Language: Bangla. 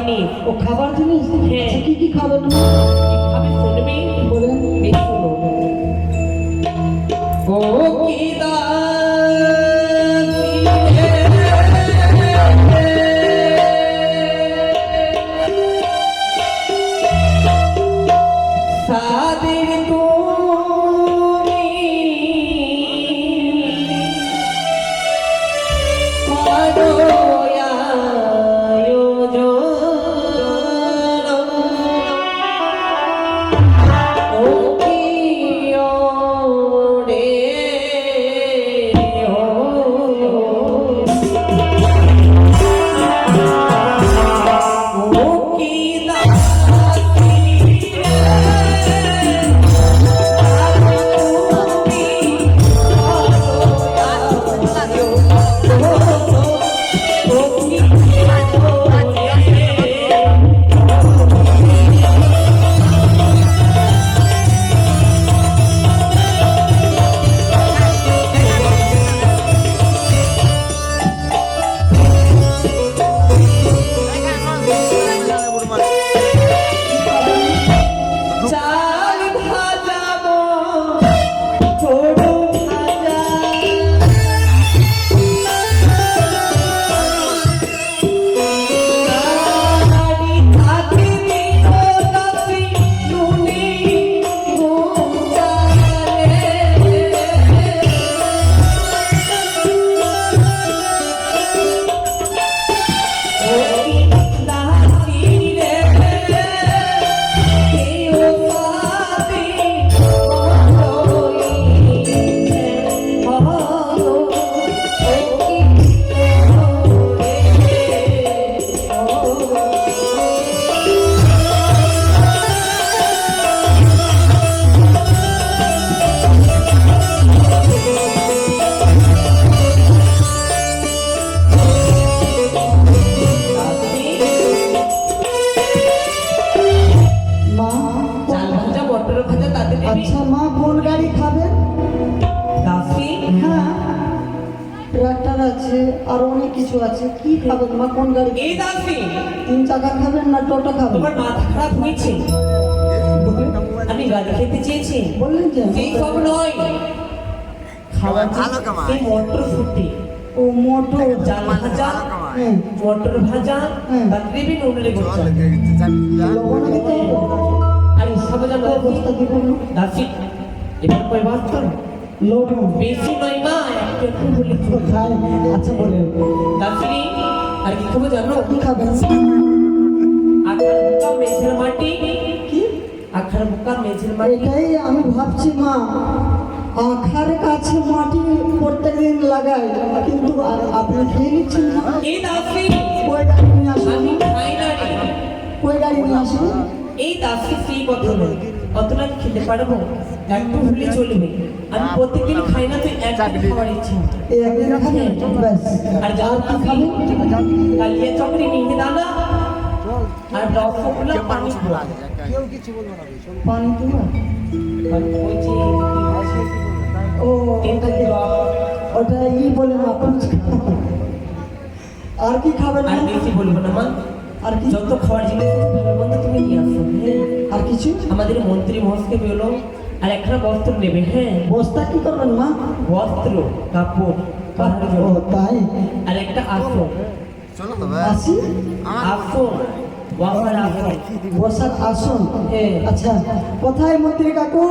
জিনিস। ও খাবার জিনিস? হ্যাঁ। আচ্ছা, কি কি খাবে তুমি? কিভাবে শুনবি বলেন। বেশ শোনো। ও কি সাদের তুমি আচ্ছা মা, কোন গাড়ি খাবেন? হ্যাঁ, ট্রাক্টর আছে আর অনেক কিছু আছে। কি খাবেন মা, কোন গাড়ি? এই দাসি, 3 চাকা খাবেন না টোটো খাবেন? তোমার মাথা খারাপ হয়েছে? আমি গাড়ি খেতে চেয়েছি, বললেন যে এই সব নয়। খাবার এই মটর ফুটি, ও মোটো জাল ভাজা, মটর ভাজা, আর গ্রেভি নুডলে গোচ্ছা, লবণ দিতে হবে। আর সব জানো বস্তা দিবেন না? দাসি এবার কয় বাস্তব লবণ বেশি নয় মা, একটু একটু বলে তো খায়। আচ্ছা বলেন। দাসি আর কি খাবো জানো? কি খাবেন? আখার বুকা মেঝের মাটি, কি? আখার বুকা মেঝের মাটি। এটাই আমি ভাবছি মা, আখার কাছে মাটি প্রত্যেকদিন লাগাই, কিন্তু আপনি খেয়ে নিচ্ছেন না। এই দাসি ওই গাড়ি নিয়ে আসুন। আমি খাই না রে। ওই গাড়ি নিয়ে আসুন। এই দাসি সেই কথা নয়, অতটা আমি খেতে পারবো? একটু হলে চলবে। আমি প্রত্যেকদিন খাই না, তো একদিন খাওয়ার ইচ্ছা। এই একদিন খাবেন ব্যাস। আর যার কি খাবেন? কালিয়া চকরি নিয়ে দানা আর রসগোল্লা পানি পুরা। পানি দিবা? ওই যে ও ওটা বলে না ফুচকা। আর কি খাবেন? আর বেশি বলবো না মা। আর কি? যত খাওয়ার জিনিস আছে ভালো মন্দ তুমি নিয়ে আসো। হ্যাঁ, আর কিছু? আমাদের মন্ত্রী মহাশকে বলো আর একটা বস্ত্র নেবে। হ্যাঁ, বস্তা কি করবেন মা? বস্ত্র কাপড় পাহাড়ের ও জন্য। তাই? আর একটা আসন, আসি? আসন বসার আসন। বসার আসন? হ্যাঁ। আচ্ছা, কোথায় মন্ত্রী কাকু?